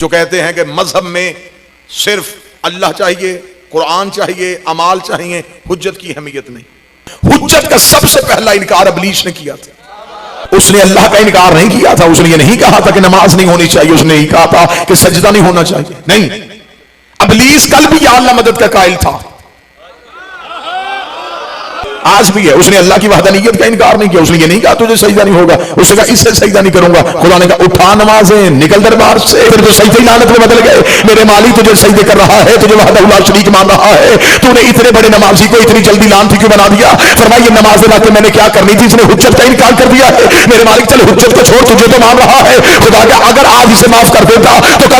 جو کہتے ہیں کہ مذہب میں صرف اللہ چاہیے، قرآن چاہیے، اعمال چاہیے، حجت کی اہمیت نہیں۔ حجت کا سب سے پہلا انکار ابلیس نے کیا تھا۔ اس نے اللہ کا انکار نہیں کیا تھا، اس نے یہ نہیں کہا تھا کہ نماز نہیں ہونی چاہیے، اس نے یہ کہا تھا کہ سجدہ نہیں ہونا چاہیے، نہیں۔ ابلیس کل بھی یا اللہ مدد کا قائل تھا، آج بھی ہے۔ اس نے اللہ کی وحدانیت کا انکار نہیں کیا، اس نے یہ نہیں کہا تجھے سجدہ نہیں ہوگا، اس نے کہا اس سے سجدہ نہیں کروں گا۔ خدا نے کہا اٹھا نمازیں، نکل دربار سے، پھر تو سجدے لعنت میں بدل گئے۔ میرے مالی تجھے سجدے کر رہا ہے، تجھے وحدہ لا شریک مان رہا ہے، تو نے اتنے بڑے نمازی کو اتنی جلدی لعنتی کیوں بنا دیا؟ فرمایا یہ نماز لا کے میں نے کیا کرنی تھی، اس نے حجت کا انکار کر دیا ہے۔ میرے مالک چل حجت کو چھوڑ، تجھے تو مان رہا ہے۔ خدا کا اگر آج اسے معاف کر دیتا تو کل